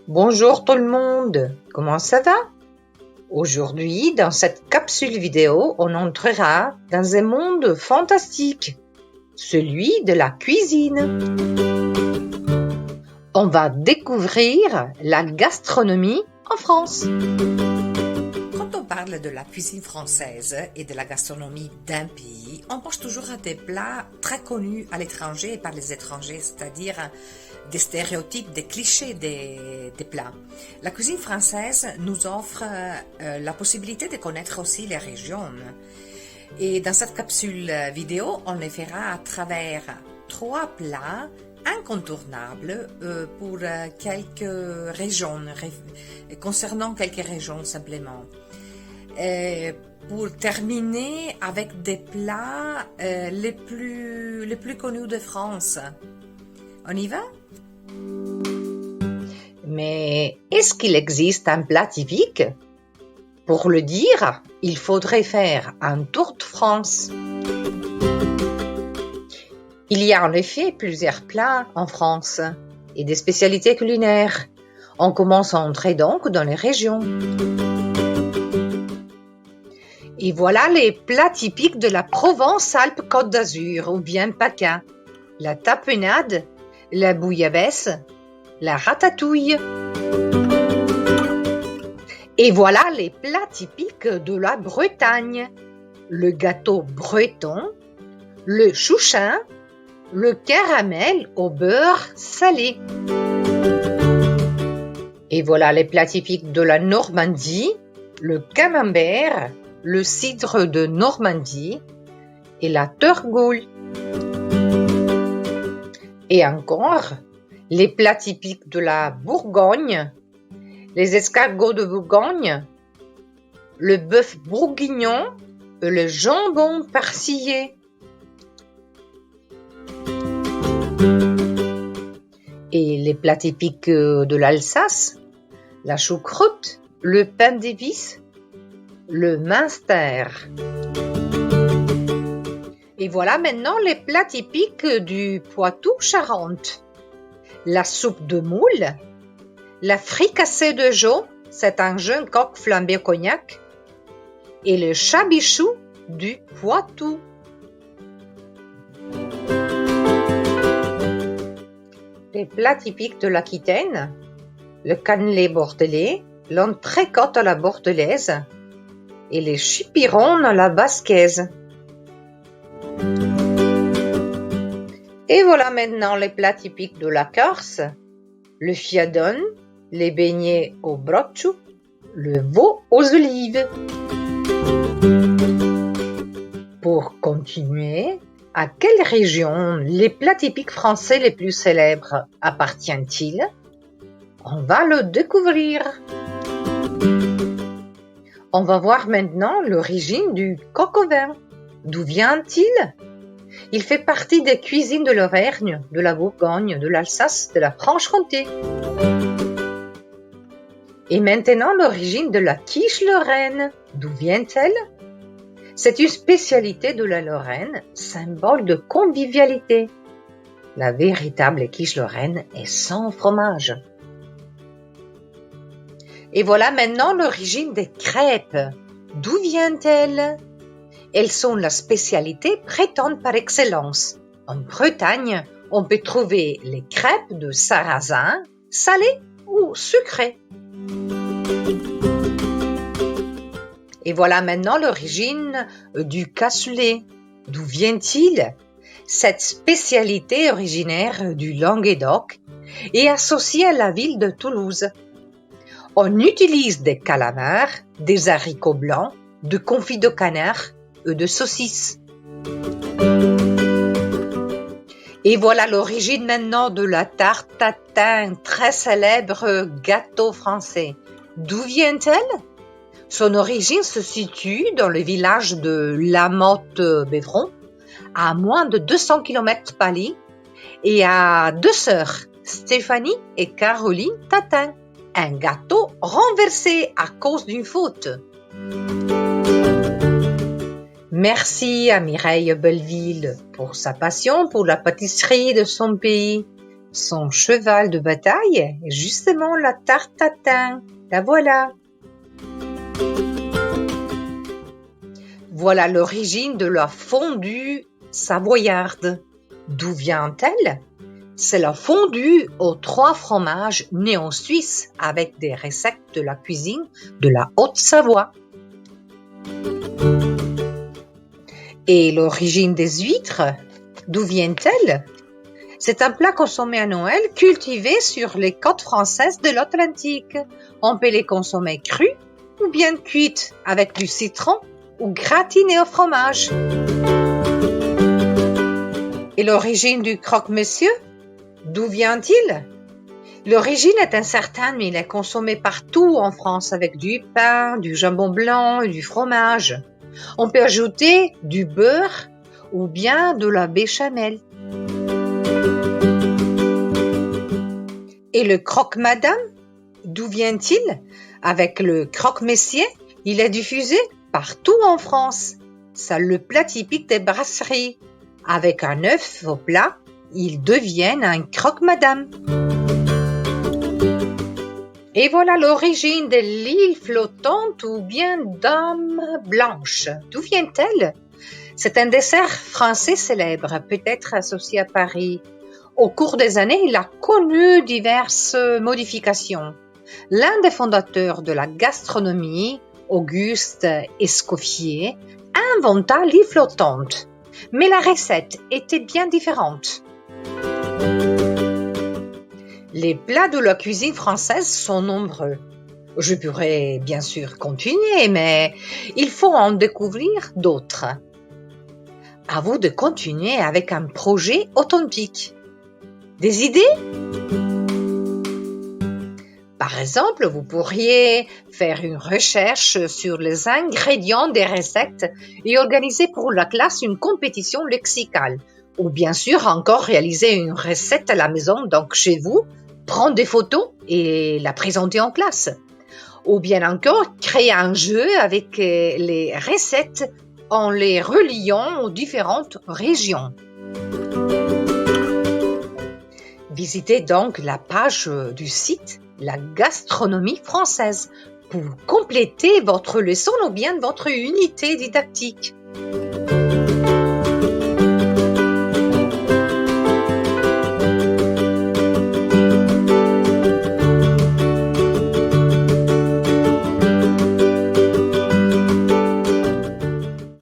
Bonjour tout le monde, comment ça va? Aujourd'hui, dans cette capsule vidéo, on entrera dans un monde fantastique, celui de la cuisine. On va découvrir la gastronomie en France. Quand on parle de la cuisine française et de la gastronomie d'un pays, on pense toujours à des plats très connus à l'étranger et par les étrangers, c'est-à-dire des stéréotypes, des clichés des plats. La cuisine française nous offre la possibilité de connaître aussi les régions. Et dans cette capsule vidéo, on les fera à travers 3 plats incontournables pour quelques régions, concernant quelques régions simplement. Pour terminer avec des plats les plus connus de France. On y va? Mais est-ce qu'il existe un plat typique? Pour le dire, il faudrait faire un tour de France. Il y a en effet plusieurs plats en France et des spécialités culinaires. On commence à entrer donc dans les régions. Et voilà les plats typiques de la Provence-Alpes-Côte d'Azur ou bien PACA. La tapenade, la bouillabaisse, la ratatouille. Et voilà les plats typiques de la Bretagne. Le gâteau breton, le chouchin, le caramel au beurre salé. Et voilà les plats typiques de la Normandie, le camembert, le cidre de Normandie et la Turgoule. Et encore, les plats typiques de la Bourgogne, les escargots de Bourgogne, le bœuf bourguignon et le jambon persillé. Et les plats typiques de l'Alsace, la choucroute, le pain d'épices, le Münster. Et voilà maintenant les plats typiques du Poitou-Charentes. La soupe de moule, la fricassée de veau, c'est un jeune coq flambé au cognac, et le chabichou du Poitou. Les plats typiques de l'Aquitaine, le cannelé bordelais, l'entrecôte à la bordelaise et les chipirons à la basquaise. Et voilà maintenant les plats typiques de la Corse, le fiadon, les beignets au brocciu, le veau aux olives. Pour continuer, à quelle région les plats typiques français les plus célèbres appartiennent-ils? On va le découvrir. On va voir maintenant l'origine du coq au vin. D'où vient-il? Il fait partie des cuisines de l'Auvergne, de la Bourgogne, de l'Alsace, de la Franche-Comté. Et maintenant l'origine de la quiche lorraine. D'où vient-elle? C'est une spécialité de la Lorraine, symbole de convivialité. La véritable quiche lorraine est sans fromage. Et voilà maintenant l'origine des crêpes. D'où viennent-elles? Elles sont la spécialité bretonne par excellence. En Bretagne, on peut trouver les crêpes de sarrasin, salées ou sucrées. Et voilà maintenant l'origine du cassoulet. D'où vient-il? Cette spécialité originaire du Languedoc est associée à la ville de Toulouse. On utilise des calamars, des haricots blancs, du confit de canard et de saucisses. Et voilà l'origine maintenant de la tarte tatin, très célèbre gâteau français. D'où vient-elle? Son origine se situe dans le village de La Motte-Beuvron, à moins de 200 km Paris, et à 2 sœurs, Stéphanie et Caroline Tatin. Un gâteau renversé à cause d'une faute. Merci à Mireille Belleville pour sa passion pour la pâtisserie de son pays. Son cheval de bataille est justement la tarte tatin. La voilà. Voilà l'origine de la fondue savoyarde. D'où vient-elle? C'est la fondue aux 3 fromages née en Suisse avec des recettes de la cuisine de la Haute-Savoie. Et l'origine des huîtres, d'où viennent-elles? C'est un plat consommé à Noël, cultivé sur les côtes françaises de l'Atlantique. On peut les consommer crus ou bien cuites avec du citron ou gratinées au fromage. Et l'origine du croque-monsieur, d'où vient-il? L'origine est incertaine, mais il est consommé partout en France avec du pain, du jambon blanc et du fromage. On peut ajouter du beurre ou bien de la béchamel. Et le croque-madame, d'où vient-il? Avec le croque-monsieur, il est diffusé partout en France. C'est le plat typique des brasseries. Avec un œuf au plat, il devient un croque-madame. Et voilà l'origine de l'île flottante ou bien dame blanche. D'où vient-elle? C'est un dessert français célèbre, peut-être associé à Paris. Au cours des années, il a connu diverses modifications. L'un des fondateurs de la gastronomie, Auguste Escoffier, inventa l'île flottante. Mais la recette était bien différente. Les plats de la cuisine française sont nombreux. Je pourrais bien sûr continuer, mais il faut en découvrir d'autres. À vous de continuer avec un projet authentique. Des idées? Par exemple, vous pourriez faire une recherche sur les ingrédients des recettes et organiser pour la classe une compétition lexicale. Ou bien sûr, encore réaliser une recette à la maison, donc chez vous, prendre des photos et la présenter en classe. Ou bien encore, créer un jeu avec les recettes en les reliant aux différentes régions. Visitez donc la page du site La gastronomie française pour compléter votre leçon ou bien votre unité didactique.